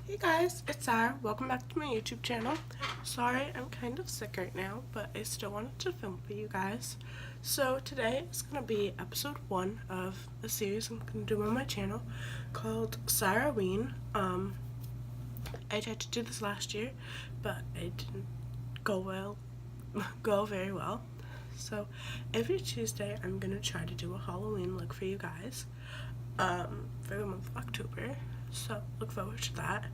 Hey guys, it's Sarah. Welcome back to my YouTube channel. Sorry, I'm kind of sick right now, but I still wanted to film for you guys. So today is going to be episode 1 of a series I'm going to do on my channel called Saroween. I tried to do this last year, but it didn't go very well. So every Tuesday I'm going to try to do a Halloween look for you guys for the month of October. So look forward to that.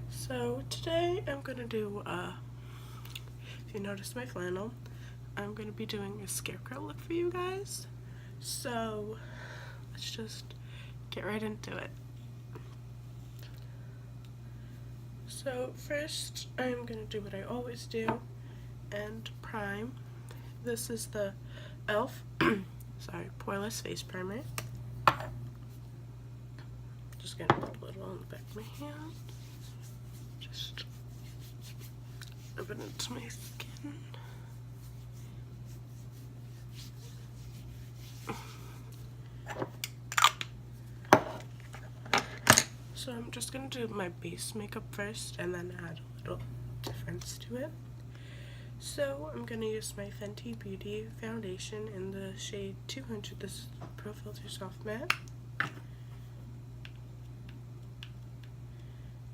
So today I'm gonna do if you notice my flannel, I'm gonna be doing a scarecrow look for you guys. So let's just get right into it. So first I'm gonna do what I always do and prime. This is the e.l.f. poreless face primer. Just gonna put a little on the back of my hand. Just rub it into my skin. So I'm just gonna do my base makeup first and then add a little difference to it. So I'm gonna use my Fenty Beauty foundation in the shade 200. This is Pro Filt'r Soft Matte.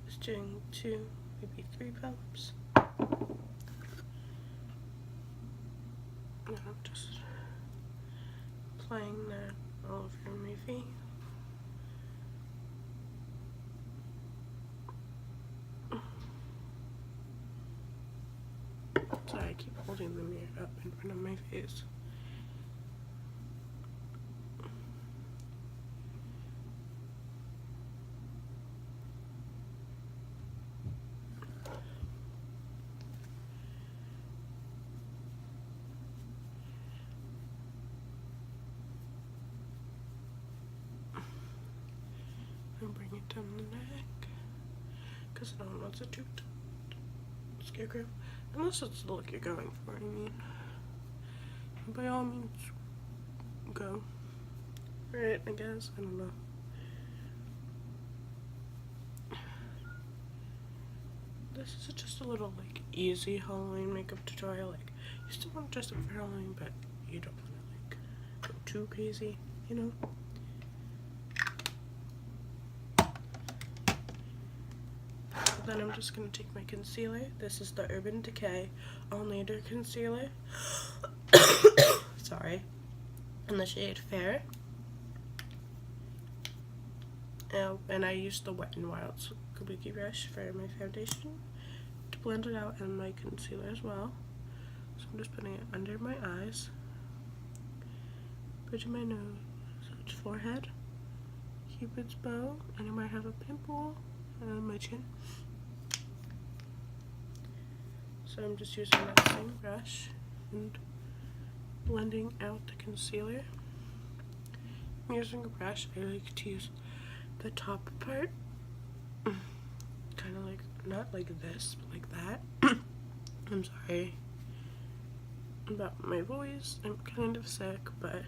Just doing 2, maybe 3 pumps. And I'm just applying that all over my face. Sorry, I keep holding the mirror up in front of my face. And bring it down the neck, because no one wants a toot scarecrow, unless it's the look you're going for. I mean, by all means, go for it, I guess. I don't know. This is just a little like easy Halloween makeup tutorial. Like, you still want to dress up for Halloween, but you don't want to like go too crazy, you know. Then I'm just going to take my concealer. This is the Urban Decay All Nighter Concealer. Sorry. In the shade Fair. And I used the Wet n Wild Kabuki brush for my foundation to blend it out in my concealer as well. So I'm just putting it under my eyes, bridge of my nose, so it's forehead, Cupid's bow, anywhere I have a pimple, and my chin. So I'm just using that same brush and blending out the concealer. I'm using a brush. I like to use the top part, kind of like, not like this, but like that. I'm sorry about my voice. I'm kind of sick, but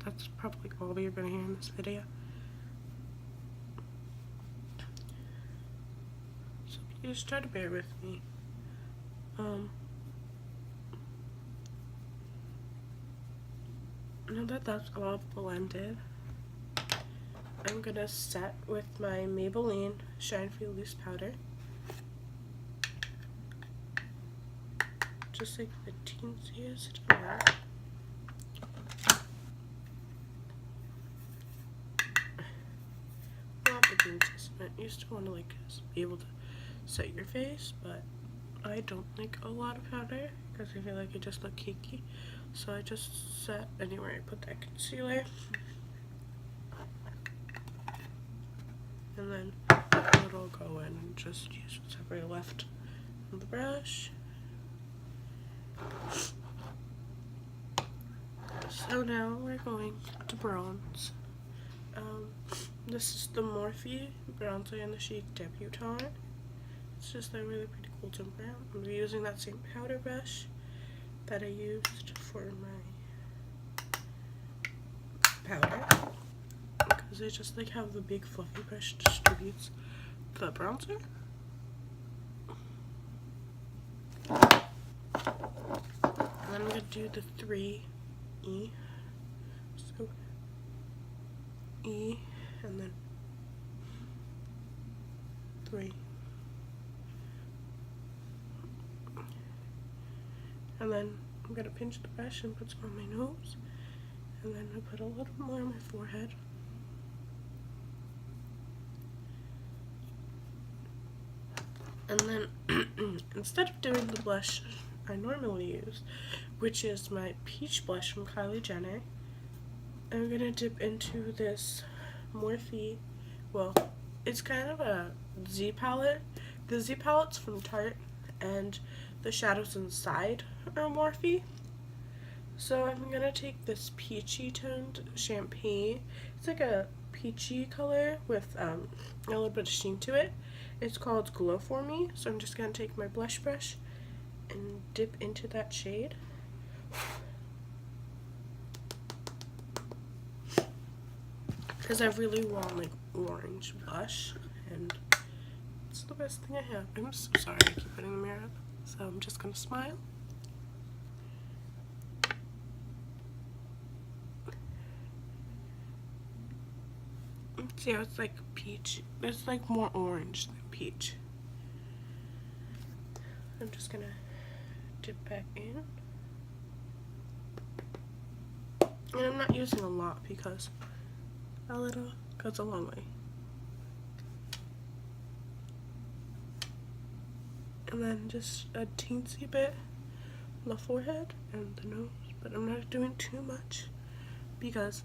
that's probably all you're gonna hear in this video. Just try to bear with me. Now that that's all blended, I'm gonna set with my Maybelline Shine Free Loose Powder. Just like the teensiest amount. Not the teensiest amount. You still want to like be able to set your face, but I don't like a lot of powder because I feel like I just look cakey. So I just set anywhere I put that concealer, and then it'll go in and just use whatever I left on the brush. So now we're going to bronze. This is the Morphe bronzer in the shade Debutante. It's just a really pretty golden brown. I'm using that same powder brush that I used for my powder, because because I just like how the big fluffy brush distributes the bronzer. And then I'm going to do the 3E. So E and then 3. And then I'm going to pinch the brush and put some on my nose. And then I put a little more on my forehead. And then instead of doing the blush I normally use, which is my peach blush from Kylie Jenner, I'm going to dip into this Morphe, well, it's kind of a Z palette. The Z palette's from Tarte, and the shadows inside are Morphe. So I'm going to take this peachy toned champagne. It's like a peachy color with a little bit of sheen to it. It's called Glow For Me. So I'm just going to take my blush brush and dip into that shade. Because I really want like orange blush, and it's the best thing I have. I'm so sorry I keep putting the mirror up. So I'm just going to smile. See how it's like peach. It's like more orange than peach. I'm just gonna dip back in. And I'm not using a lot because a little goes a long way. And then just a teensy bit on the forehead and the nose, but I'm not doing too much because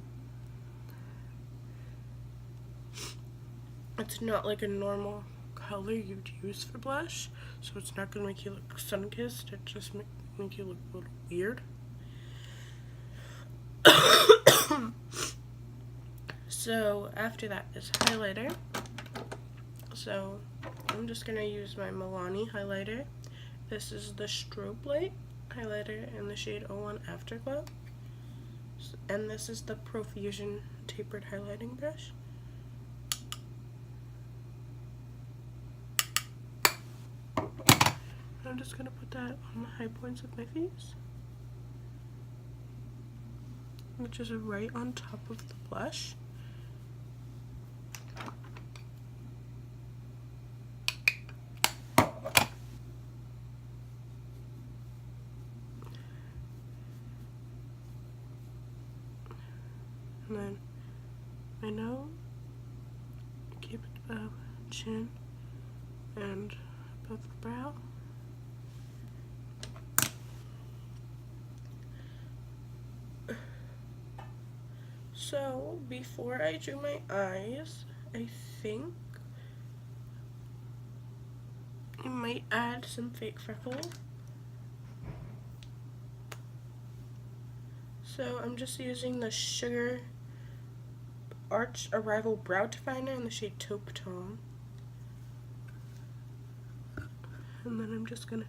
it's not like a normal color you'd use for blush, so it's not going to make you look sun-kissed. It just make you look a little weird. So after that is highlighter. So I'm just going to use my Milani highlighter. This is the Strobe Light highlighter in the shade 01 Afterglow. And this is the Profusion tapered highlighting brush. I'm just going to put that on the high points of my face, which is right on top of the blush. And then my nose, keep it above chin and above the brow. So before I do my eyes, I think I might add some fake freckles. So I'm just using the Sugar Arch Arrival Brow Definer in the shade Taupe Tone. And then I'm just gonna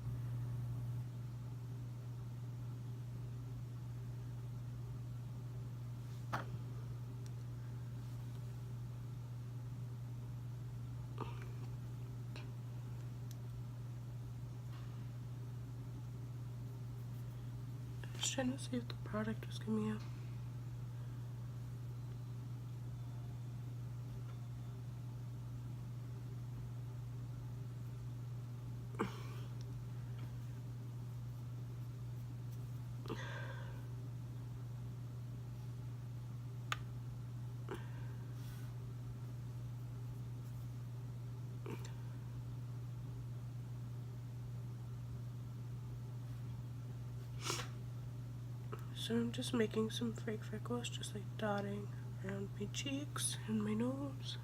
trying to see if the product was coming out. So I'm just making some fake freckles, just like dotting around my cheeks and my nose.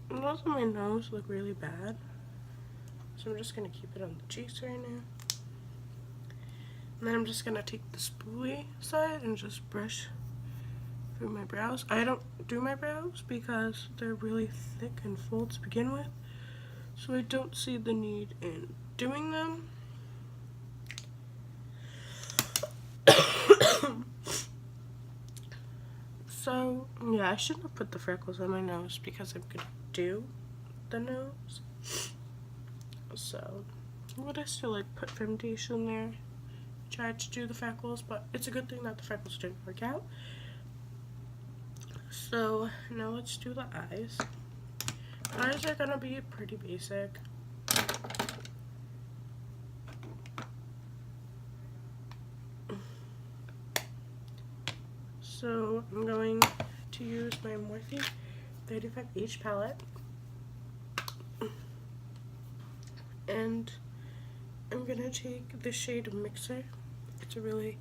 And also my nose look really bad, so I'm just going to keep it on the cheeks right now. And then I'm just going to take the spoolie side and just brush through my brows. I don't do my brows because they're really thick and full to begin with, so I don't see the need in doing them. So, yeah, I shouldn't have put the freckles on my nose because I'm gonna do the nose. So, would I still like put foundation there? Tried to do the freckles, but it's a good thing that the freckles didn't work out. So, now let's do the eyes. Eyes are gonna be pretty basic. So I'm going to use my Morphe 35H palette, and I'm gonna take the shade Mixer. It's a really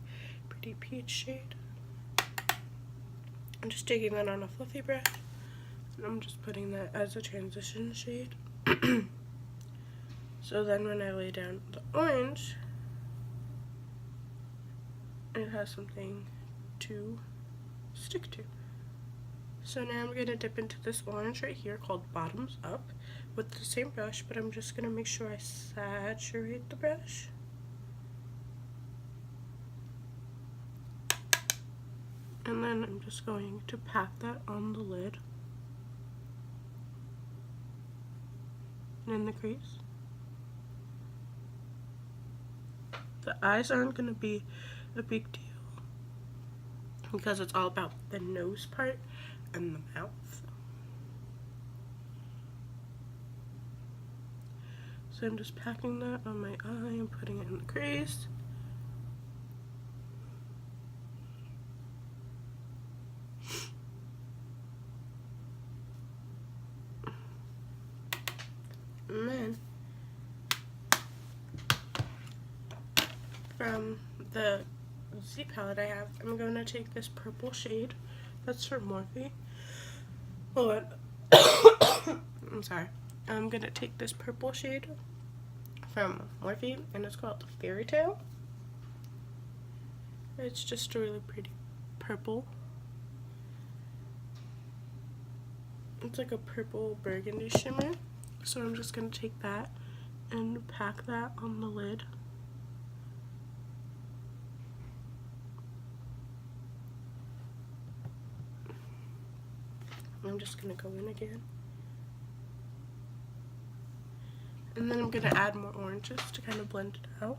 pretty peach shade. I'm just taking that on a fluffy brush, and I'm just putting that as a transition shade. So then when I lay down the orange, it has something to stick to. So now I'm going to dip into this orange right here called Bottoms Up with the same brush, but I'm just going to make sure I saturate the brush. And then I'm just going to pack that on the lid and in the crease. The eyes aren't going to be a big deal because it's all about the nose part and the mouth. So I'm just packing that on my eye and putting it in the crease. And then from the Z palette I have, I'm going to take this purple shade that's from Morphe. Hold on. I'm sorry. I'm going to take this purple shade from Morphe, and it's called Fairy Tale. It's just a really pretty purple. It's like a purple burgundy shimmer. So I'm just going to take that and pack that on the lid. I'm just going to go in again. And then I'm going to add more oranges to kind of blend it out.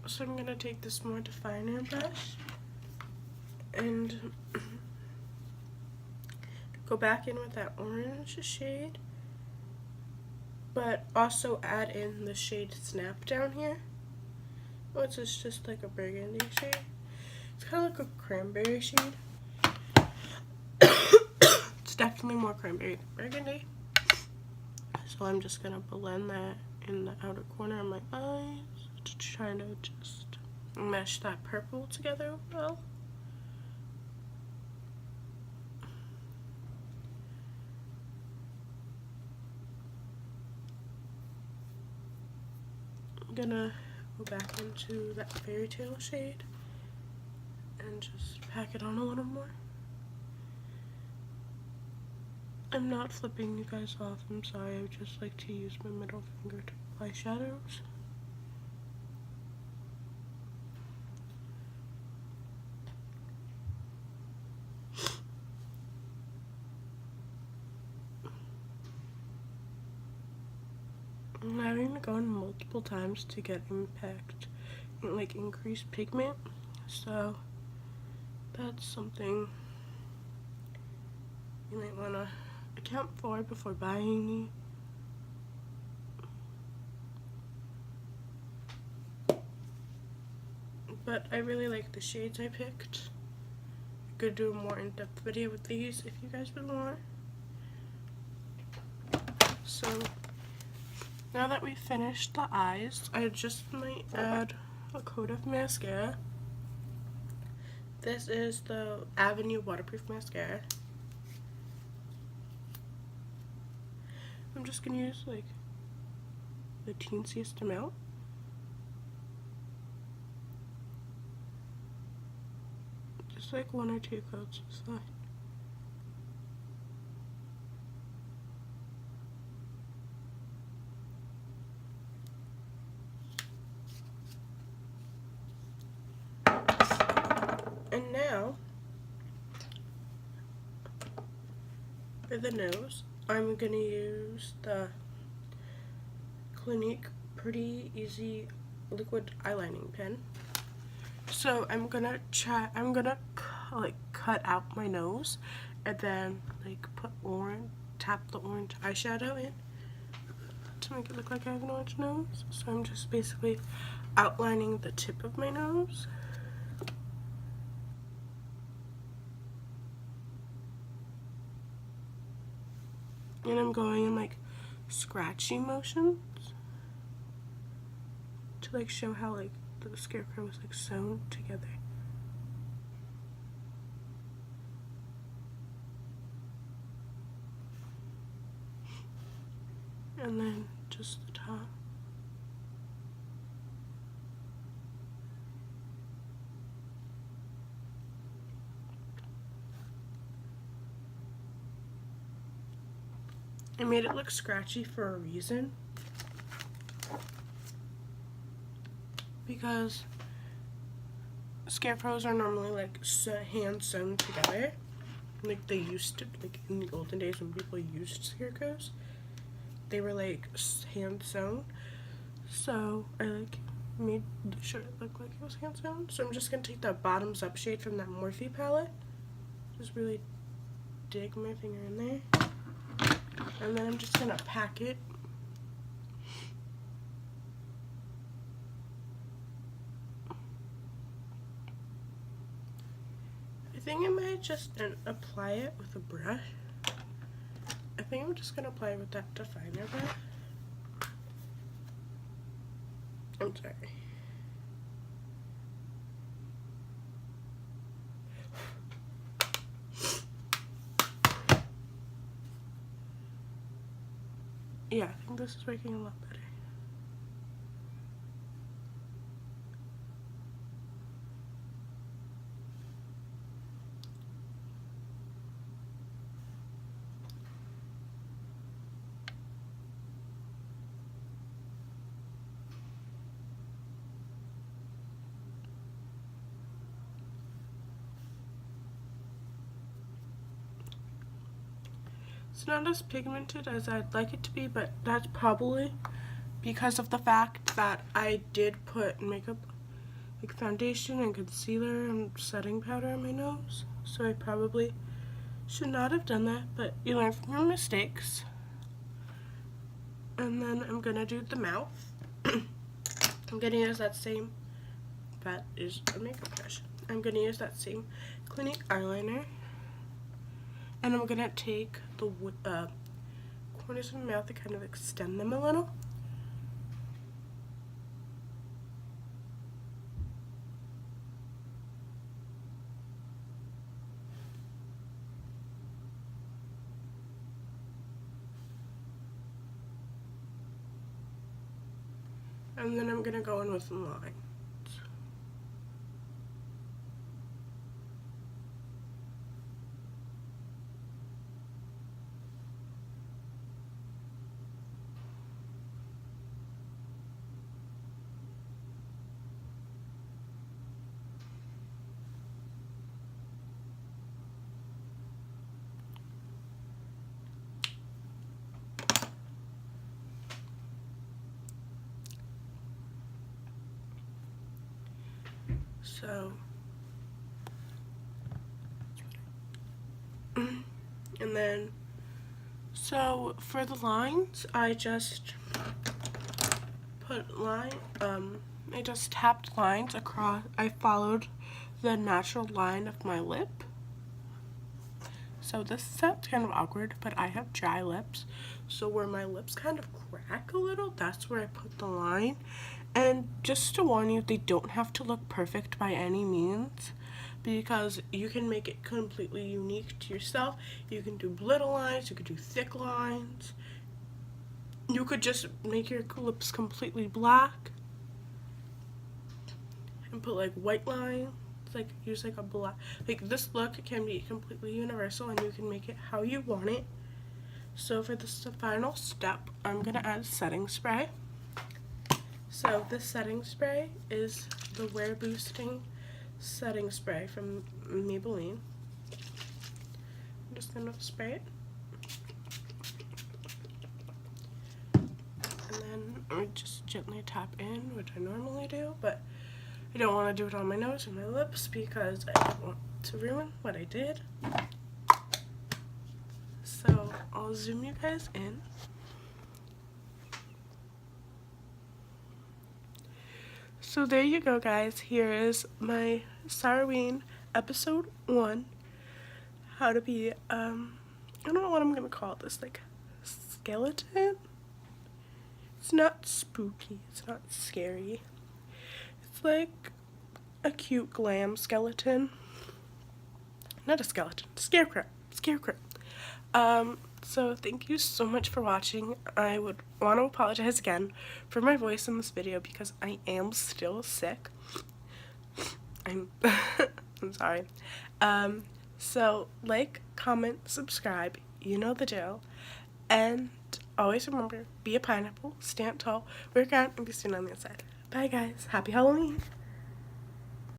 So I'm going to take this more definer brush and go back in with that orange shade, but also add in the shade Snap down here, which is just like a burgundy shade. It's kind of like a cranberry shade. It's definitely more cranberry than burgundy. So I'm just going to blend that in the outer corner of my eyes to try to just mesh that purple together well. I'm gonna go back into that Fairy Tale shade and just pack it on a little more. I'm not flipping you guys off, I'm sorry, I just like to use my middle finger to apply shadows. I'm having to go in multiple times to get impact, like increased pigment, so that's something you might want to account for before buying. But I really like the shades I picked. I could do a more in-depth video with these if you guys would want. So now that we've finished the eyes, I just might add a coat of mascara. This is the Avenue Waterproof Mascara. I'm just going to use like the teensiest amount. Just like 1 or 2 coats is fine. And now, for the nose, I'm going to use the Clinique Pretty Easy Liquid Eyelining Pen. So I'm gonna like cut out my nose and then like tap the orange eyeshadow in to make it look like I have an orange nose. So I'm just basically outlining the tip of my nose. And I'm going in like scratchy motions to like show how like the Scarecrow is like sewn together. And then just the top. I made it look scratchy for a reason, because scarecrows are normally like hand sewn together, like they used to, like in the olden days when people used scarecrows, they were like hand sewn. So I like made sure it looked like it was hand sewn. So I'm just gonna take that bottoms up shade from that Morphe palette, just really dig my finger in there. And then I'm just gonna pack it. I think I might just apply it with a brush. I think I'm just gonna apply it with that definer brush. I'm sorry. Yeah, I think this is working a lot better. It's not as pigmented as I'd like it to be, but that's probably because of the fact that I did put makeup, like foundation and concealer and setting powder on my nose. So I probably should not have done that, but you learn from your mistakes. And then I'm gonna do the mouth. I'm gonna use that same, that is a makeup brush. I'm gonna use that same Clinique eyeliner. And I'm gonna take the corners of my mouth and kind of extend them a little. And then I'm gonna go in with some lines. So, and then, so for the lines, I just I just tapped lines across. I followed the natural line of my lip. So this sounds kind of awkward, but I have dry lips. So where my lips kind of crack a little, that's where I put the line. And just to warn you, they don't have to look perfect by any means, because you can make it completely unique to yourself. You can do little lines, you could do thick lines. You could just make your lips completely black and put like white lines. like use like a black, like this look can be completely universal and you can make it how you want it. So for this final step, I'm gonna add setting spray. So this setting spray is the Wear Boosting setting spray from Maybelline. I'm just gonna spray it. And then I just gently tap in, which I normally do, but I don't want to do it on my nose or my lips because I don't want to ruin what I did. So I'll zoom you guys in. So there you go, guys. Here is my Saroween episode 1. How to be, I don't know what I'm gonna call this, like, skeleton? It's not spooky, it's not scary. It's like a cute glam skeleton. Not a skeleton, Scarecrow. So thank you so much for watching. I would want to apologize again for my voice in this video because I am still sick. I'm sorry. So like, comment, subscribe, you know the drill, and always remember, be a pineapple, stand tall, work out, and be soon on the inside. Bye guys, happy Halloween!